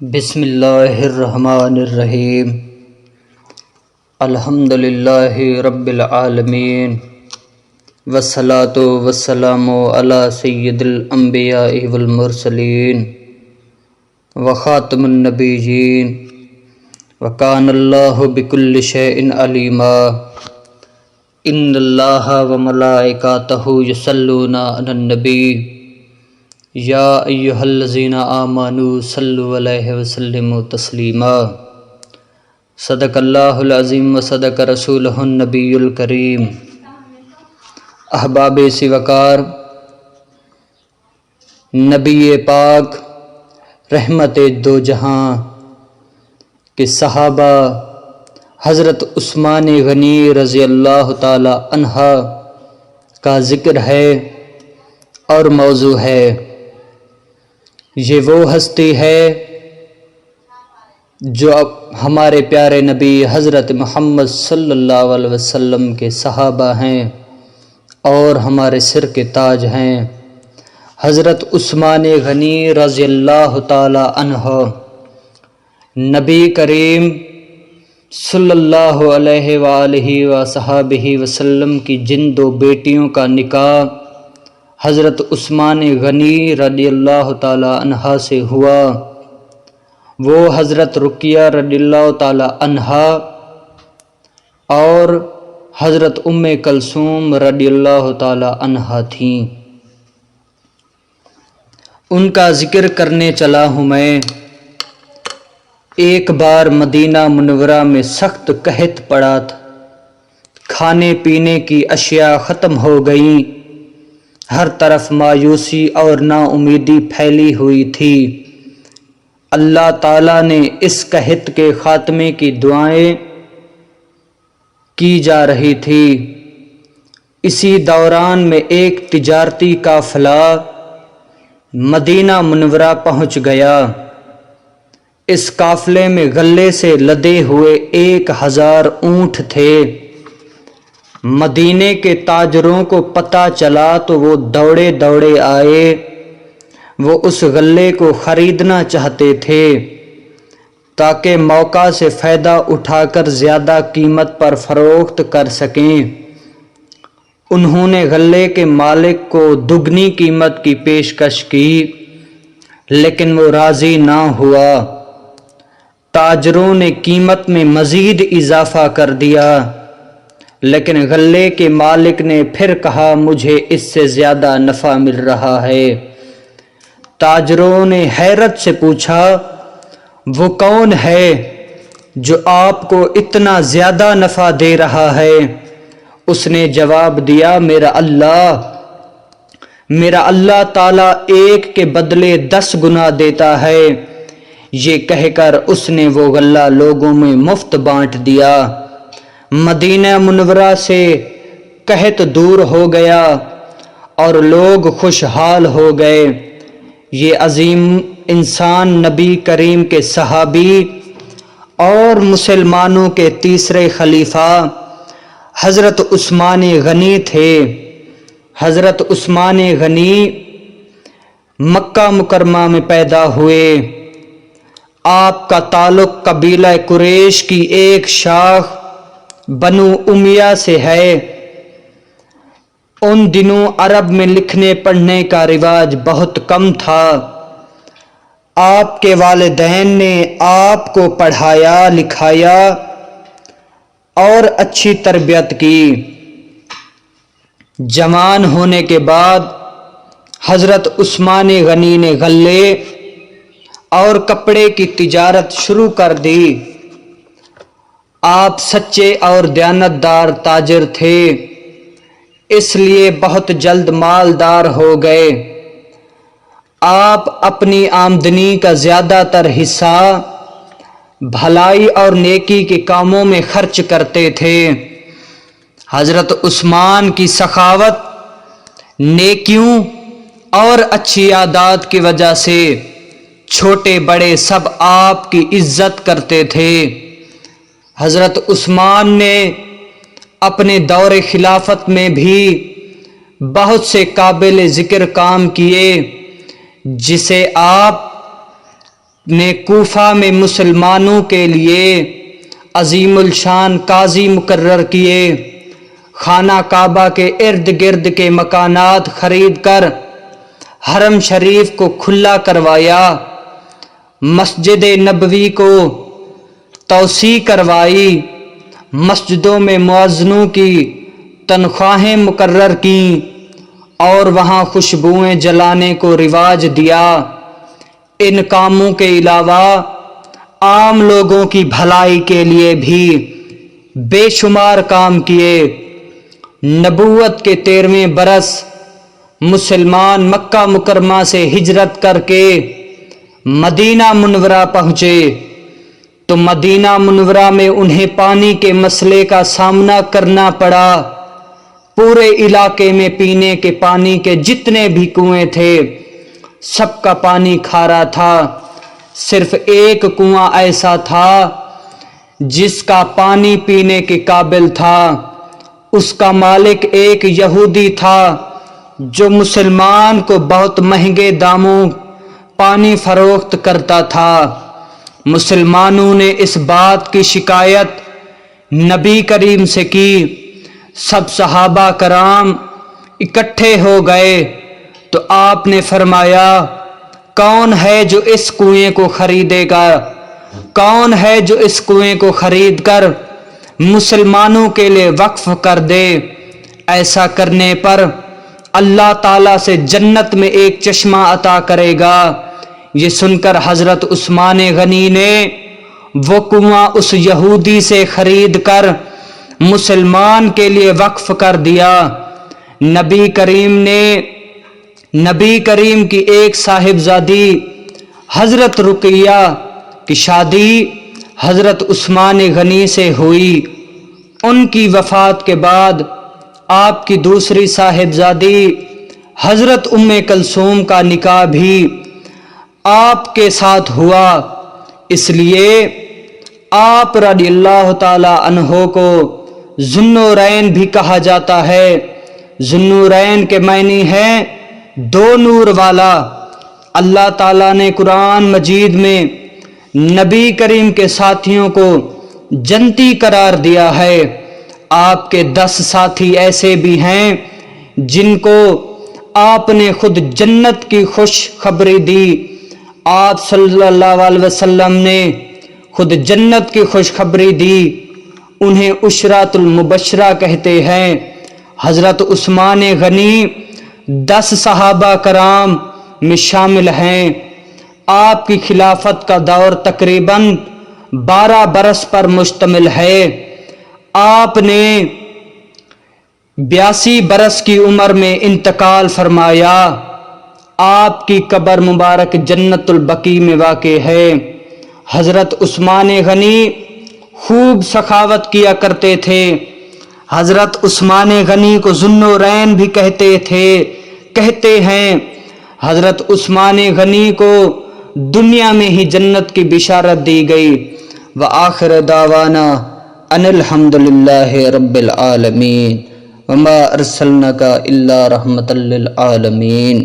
بسم اللہ الرحمن الرحیم الحمد للہ رب العالمین والصلاة والسلام علی سید الانبیاء والمرسلین وخاتم النبیین وکان اللہ بکل شیء علیما ان اللہ وملائکتہ یصلون علی النبی یا ایہا الذین آمنوا صلوا علیہ وسلموا تسلیما صدق اللہ العظیم و صدق رسولہ النبی الکریم۔ احباب سوکار، نبی پاک رحمت دو جہاں کے صحابہ حضرت عثمان غنی رضی اللہ تعالی عنہ کا ذکر ہے اور موضوع ہے۔ یہ وہ ہستی ہے جو ہمارے پیارے نبی حضرت محمد صلی اللہ علیہ وسلم کے صحابہ ہیں اور ہمارے سر کے تاج ہیں۔ حضرت عثمان غنی رضی اللہ تعالی عنہ نبی کریم صلی اللہ علیہ وآلہ وصحبہ وسلم کی جن دو بیٹیوں کا نکاح حضرت عثمان غنی رضی اللہ تعالی عنہ سے ہوا، وہ حضرت رقیہ رضی اللہ تعالی عنہا اور حضرت ام کلثوم رضی اللہ تعالی عنہا تھیں۔ ان کا ذکر کرنے چلا ہوں میں۔ ایک بار مدینہ منورہ میں سخت قحط پڑا تھا، کھانے پینے کی اشیاء ختم ہو گئیں، ہر طرف مایوسی اور نا امیدی پھیلی ہوئی تھی۔ اللہ تعالیٰ نے اس قحط کے خاتمے کی دعائیں کی جا رہی تھی۔ اسی دوران میں ایک تجارتی قافلہ مدینہ منورہ پہنچ گیا۔ اس قافلے میں غلے سے لدے ہوئے 1000 اونٹ تھے۔ مدینے کے تاجروں کو پتہ چلا تو وہ دوڑے دوڑے آئے، وہ اس غلے کو خریدنا چاہتے تھے تاکہ موقع سے فائدہ اٹھا کر زیادہ قیمت پر فروخت کر سکیں۔ انہوں نے غلے کے مالک کو دگنی قیمت کی پیشکش کی، لیکن وہ راضی نہ ہوا۔ تاجروں نے قیمت میں مزید اضافہ کر دیا، لیکن غلے کے مالک نے پھر کہا مجھے اس سے زیادہ نفع مل رہا ہے۔ تاجروں نے حیرت سے پوچھا وہ کون ہے جو آپ کو اتنا زیادہ نفع دے رہا ہے؟ اس نے جواب دیا میرا اللہ تعالیٰ ایک کے بدلے 10 گنا دیتا ہے۔ یہ کہہ کر اس نے وہ غلہ لوگوں میں مفت بانٹ دیا۔ مدینہ منورہ سے قحط دور ہو گیا اور لوگ خوشحال ہو گئے۔ یہ عظیم انسان نبی کریم کے صحابی اور مسلمانوں کے تیسرے خلیفہ حضرت عثمان غنی تھے۔ حضرت عثمان غنی مکہ مکرمہ میں پیدا ہوئے۔ آپ کا تعلق قبیلہ قریش کی ایک شاخ بنو امیہ سے ہے۔ ان دنوں عرب میں لکھنے پڑھنے کا رواج بہت کم تھا۔ آپ کے والدین نے آپ کو پڑھایا لکھایا اور اچھی تربیت کی۔ جوان ہونے کے بعد حضرت عثمان غنی نے غلے اور کپڑے کی تجارت شروع کر دی۔ آپ سچے اور دیانتدار تاجر تھے، اس لیے بہت جلد مالدار ہو گئے۔ آپ اپنی آمدنی کا زیادہ تر حصہ بھلائی اور نیکی کے کاموں میں خرچ کرتے تھے۔ حضرت عثمان کی سخاوت، نیکیوں اور اچھی عادات کی وجہ سے چھوٹے بڑے سب آپ کی عزت کرتے تھے۔ حضرت عثمان نے اپنے دور خلافت میں بھی بہت سے قابل ذکر کام کیے، جسے آپ نے کوفہ میں مسلمانوں کے لیے عظیم الشان قاضی مقرر کیے، خانہ کعبہ کے ارد گرد کے مکانات خرید کر حرم شریف کو کھلا کروایا، مسجد نبوی کو توسیع کروائی، مسجدوں میں مؤذنوں کی تنخواہیں مقرر کیں اور وہاں خوشبوئیں جلانے کو رواج دیا۔ ان کاموں کے علاوہ عام لوگوں کی بھلائی کے لیے بھی بے شمار کام کیے۔ نبوت کے 13ویں برس مسلمان مکہ مکرمہ سے ہجرت کر کے مدینہ منورہ پہنچے تو مدینہ منورہ میں انہیں پانی کے مسئلے کا سامنا کرنا پڑا۔ پورے علاقے میں پینے کے پانی کے جتنے بھی کنویں تھے سب کا پانی کھارا تھا، صرف ایک کنواں ایسا تھا جس کا پانی پینے کے قابل تھا۔ اس کا مالک ایک یہودی تھا جو مسلمان کو بہت مہنگے داموں پانی فروخت کرتا تھا۔ مسلمانوں نے اس بات کی شکایت نبی کریم سے کی، سب صحابہ کرام اکٹھے ہو گئے تو آپ نے فرمایا، کون ہے جو اس کنویں کو خریدے گا؟ کون ہے جو اس کنویں کو خرید کر مسلمانوں کے لیے وقف کر دے؟ ایسا کرنے پر اللہ تعالیٰ سے جنت میں ایک چشمہ عطا کرے گا۔ یہ سن کر حضرت عثمان غنی نے وہ کنواں اس یہودی سے خرید کر مسلمان کے لیے وقف کر دیا۔ نبی کریم کی ایک صاحبزادی حضرت رقیہ کی شادی حضرت عثمان غنی سے ہوئی۔ ان کی وفات کے بعد آپ کی دوسری صاحبزادی حضرت ام کلثوم کا نکاح بھی آپ کے ساتھ ہوا، اس لیے آپ رضی اللہ تعالی عنہ کو ذوالنورین بھی کہا جاتا ہے۔ ذوالنورین کے معنی ہے دو نور والا۔ اللہ تعالیٰ نے قرآن مجید میں نبی کریم کے ساتھیوں کو جنتی قرار دیا ہے۔ آپ کے 10 ساتھی ایسے بھی ہیں جن کو آپ نے خود جنت کی خوشخبری دی۔ آپ صلی اللہ علیہ وسلم نے خود جنت کی خوشخبری دی، انہیں عشرۃ المبشرہ کہتے ہیں۔ حضرت عثمان غنی 10 صحابہ کرام میں شامل ہیں۔ آپ کی خلافت کا دور تقریباً 12 برس پر مشتمل ہے۔ آپ نے 82 برس کی عمر میں انتقال فرمایا۔ آپ کی قبر مبارک جنت البقیع میں واقع ہے۔ حضرت عثمان غنی خوب سخاوت کیا کرتے تھے۔ حضرت عثمان غنی کو ذوالنورین بھی کہتے ہیں۔ حضرت عثمان غنی کو دنیا میں ہی جنت کی بشارت دی گئی۔ وآخر دعوانا ان الحمد للہ رب العالمین وما ارسلناک الا رحمۃ للعالمین۔